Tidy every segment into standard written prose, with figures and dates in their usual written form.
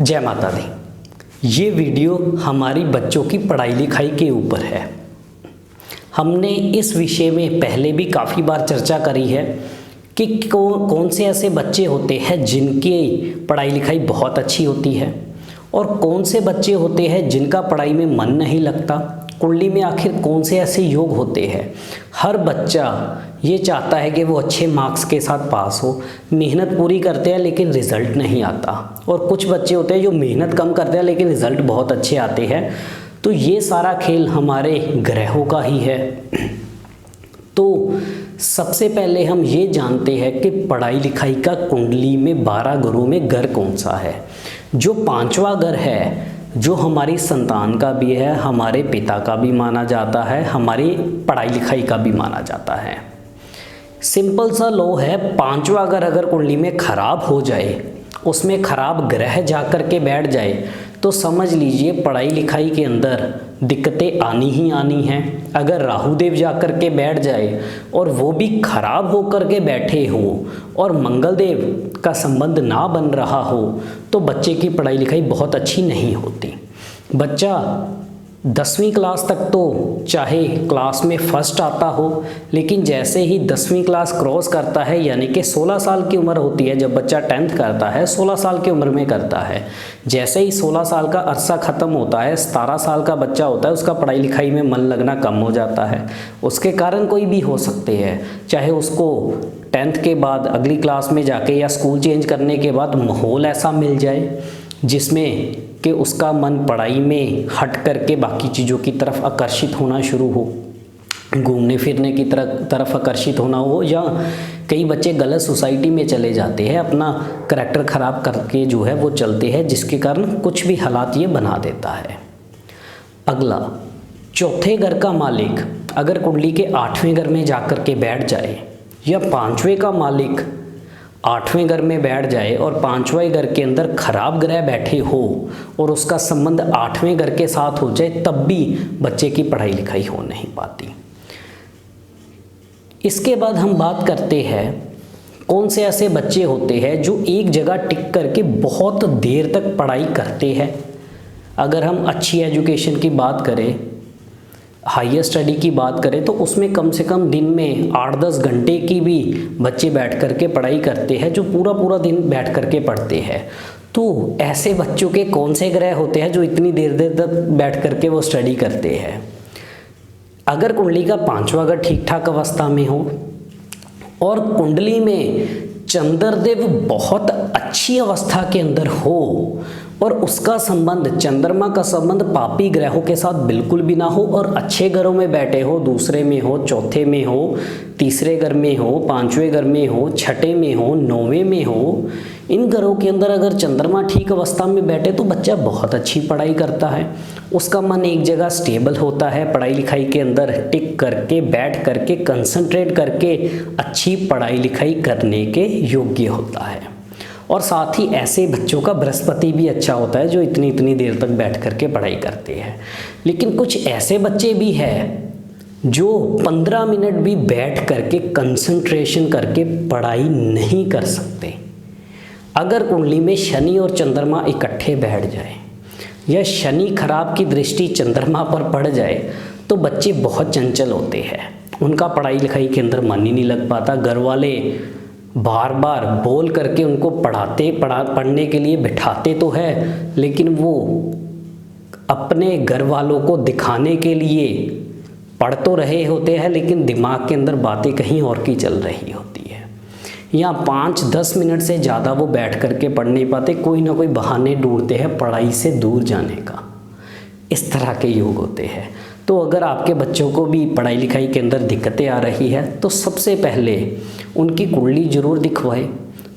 जय माता दी। ये वीडियो हमारी बच्चों की पढ़ाई लिखाई के ऊपर है। हमने इस विषय में पहले भी काफ़ी बार चर्चा करी है कि कौन से ऐसे बच्चे होते हैं जिनकी पढ़ाई लिखाई बहुत अच्छी होती है और कौन से बच्चे होते हैं जिनका पढ़ाई में मन नहीं लगता। कुंडली में आखिर कौन से ऐसे योग होते हैं। हर बच्चा ये चाहता है कि वो अच्छे मार्क्स के साथ पास हो, मेहनत पूरी करते हैं लेकिन रिज़ल्ट नहीं आता। और कुछ बच्चे होते हैं जो मेहनत कम करते हैं लेकिन रिज़ल्ट बहुत अच्छे आते हैं। तो ये सारा खेल हमारे ग्रहों का ही है। तो सबसे पहले हम ये जानते हैं कि पढ़ाई लिखाई का कुंडली में 12 ग्रहों में घर कौन सा है। जो 5वां घर है, जो हमारी संतान का भी है, हमारे पिता का भी माना जाता है, हमारी पढ़ाई लिखाई का भी माना जाता है। सिंपल सा लॉ है, 5वां घर अगर कुंडली में खराब हो जाए, उसमें खराब ग्रह जाकर के बैठ जाए, तो समझ लीजिए पढ़ाई लिखाई के अंदर दिक्कतें आनी ही आनी हैं। अगर राहुदेव जाकर के बैठ जाए और वो भी खराब होकर के बैठे हो और मंगलदेव का संबंध ना बन रहा हो, तो बच्चे की पढ़ाई लिखाई बहुत अच्छी नहीं होती। बच्चा 10वीं क्लास तक तो चाहे क्लास में फर्स्ट आता हो, लेकिन जैसे ही 10वीं क्लास क्रॉस करता है, यानी कि 16 साल की उम्र होती है जब बच्चा 10th करता है, 16 साल की उम्र में करता है। जैसे ही 16 साल का अरसा ख़त्म होता है, 17 साल का बच्चा होता है, उसका पढ़ाई लिखाई में मन लगना कम हो जाता है। उसके कारण कोई भी हो सकते हैं, चाहे उसको 10th के बाद अगली क्लास में जाके या स्कूल चेंज करने के बाद माहौल ऐसा मिल जाए जिसमें कि उसका मन पढ़ाई में हट करके बाकी चीज़ों की तरफ आकर्षित होना शुरू हो, घूमने फिरने की तरफ आकर्षित होना हो, या कई बच्चे गलत सोसाइटी में चले जाते हैं, अपना करैक्टर ख़राब करके जो है वो चलते हैं, जिसके कारण कुछ भी हालात ये बना देता है। अगला, चौथे घर का मालिक अगर कुंडली के 8वें घर में जाकर के बैठ जाए, या 5वें का मालिक 8वें घर में बैठ जाए और 5वें घर के अंदर खराब ग्रह बैठे हो और उसका संबंध 8वें घर के साथ हो जाए, तब भी बच्चे की पढ़ाई लिखाई हो नहीं पाती। इसके बाद हम बात करते हैं कौन से ऐसे बच्चे होते हैं जो एक जगह टिक करके बहुत देर तक पढ़ाई करते हैं। अगर हम अच्छी एजुकेशन की बात करें, हायर स्टडी की बात करें, तो उसमें कम से कम दिन में 8-10 घंटे की भी बच्चे बैठ कर के पढ़ाई करते हैं, जो पूरा पूरा दिन बैठ कर के पढ़ते हैं। तो ऐसे बच्चों के कौन से ग्रह होते हैं जो इतनी देर देर तक बैठ कर के वो स्टडी करते हैं। अगर कुंडली का 5वां घर ठीक ठाक अवस्था में हो और कुंडली में चंद्रदेव बहुत अच्छी अवस्था के अंदर हो और उसका संबंध, चंद्रमा का संबंध पापी ग्रहों के साथ बिल्कुल भी ना हो और अच्छे घरों में बैठे हो, दूसरे में हो, चौथे में हो, तीसरे घर में हो, 5वें घर में हो, छठे में हो, 9वें में हो, इन घरों के अंदर अगर चंद्रमा ठीक अवस्था में बैठे तो बच्चा बहुत अच्छी पढ़ाई करता है। उसका मन एक जगह स्टेबल होता है, पढ़ाई लिखाई के अंदर टिक करके बैठ करके कंसंट्रेट करके अच्छी पढ़ाई लिखाई करने के योग्य होता है। और साथ ही ऐसे बच्चों का बृहस्पति भी अच्छा होता है जो इतनी इतनी देर तक बैठ करके पढ़ाई करते हैं। लेकिन कुछ ऐसे बच्चे भी हैं जो 15 मिनट भी बैठ करके कंसंट्रेशन करके पढ़ाई नहीं कर सकते। अगर कुंडली में शनि और चंद्रमा इकट्ठे बैठ जाए या शनि खराब की दृष्टि चंद्रमा पर पड़ जाए, तो बच्चे बहुत चंचल होते हैं, उनका पढ़ाई लिखाई के अंदर मन ही नहीं लग पाता। घर वाले बार बार बोल करके उनको पढ़ने के लिए बिठाते तो है, लेकिन वो अपने घर वालों को दिखाने के लिए पढ़ तो रहे होते हैं, लेकिन दिमाग के अंदर बातें कहीं और की चल रही होती है। या 5-10 मिनट से ज़्यादा वो बैठ करके पढ़ नहीं पाते, कोई ना कोई बहाने ढूंढते हैं पढ़ाई से दूर जाने का। इस तरह के योग होते हैं। तो अगर आपके बच्चों को भी पढ़ाई लिखाई के अंदर दिक्कतें आ रही है, तो सबसे पहले उनकी कुंडली जरूर दिखवाए।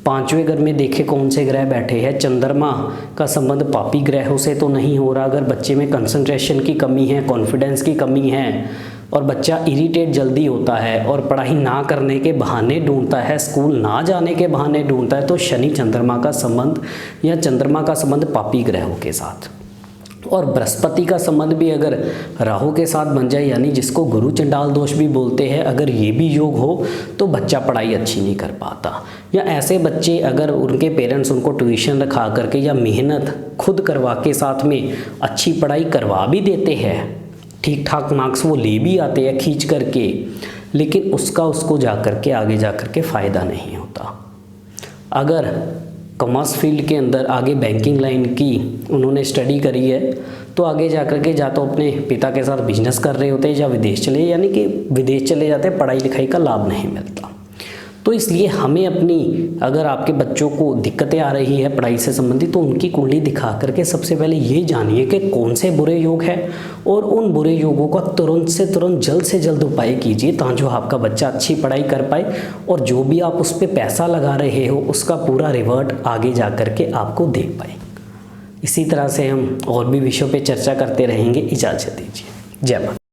5वें घर में देखे कौन से ग्रह बैठे हैं, चंद्रमा का संबंध पापी ग्रहों से तो नहीं हो रहा। अगर बच्चे में कंसंट्रेशन की कमी है, कॉन्फिडेंस की कमी है और बच्चा इरिटेट जल्दी होता है और पढ़ाई ना करने के बहाने ढूंढता है, स्कूल ना जाने के बहाने ढूंढता है, तो शनि चंद्रमा का संबंध या चंद्रमा का संबंध पापी ग्रहों के साथ। और बृहस्पति का संबंध भी अगर राहु के साथ बन जाए, यानी जिसको गुरु चंडाल दोष भी बोलते हैं, अगर ये भी योग हो तो बच्चा पढ़ाई अच्छी नहीं कर पाता। या ऐसे बच्चे अगर उनके पेरेंट्स उनको ट्यूशन रखा करके या मेहनत खुद करवा के साथ में अच्छी पढ़ाई करवा भी देते हैं, ठीक ठाक मार्क्स वो ले भी आते हैं खींच करके, लेकिन उसको जा करके आगे जा करके फ़ायदा नहीं होता। अगर कॉमर्स फील्ड के अंदर आगे बैंकिंग लाइन की उन्होंने स्टडी करी है तो आगे जा कर के या तो अपने पिता के साथ बिजनेस कर रहे होते हैं या विदेश चले, यानी कि विदेश चले जाते हैं, पढ़ाई लिखाई का लाभ नहीं मिलता। तो इसलिए हमें अपनी, अगर आपके बच्चों को दिक्कतें आ रही है पढ़ाई से संबंधित, तो उनकी कुंडली दिखा करके सबसे पहले ये जानिए कि कौन से बुरे योग हैं और उन बुरे योगों का तुरंत से तुरंत जल्द से जल्द उपाय कीजिए, ताकि आपका बच्चा अच्छी पढ़ाई कर पाए और जो भी आप उस पर पैसा लगा रहे हो उसका पूरा रिवर्ट आगे जा कर के आपको दे पाए। इसी तरह से हम और भी विषयों पर चर्चा करते रहेंगे। इजाज़त दीजिए। जय माता।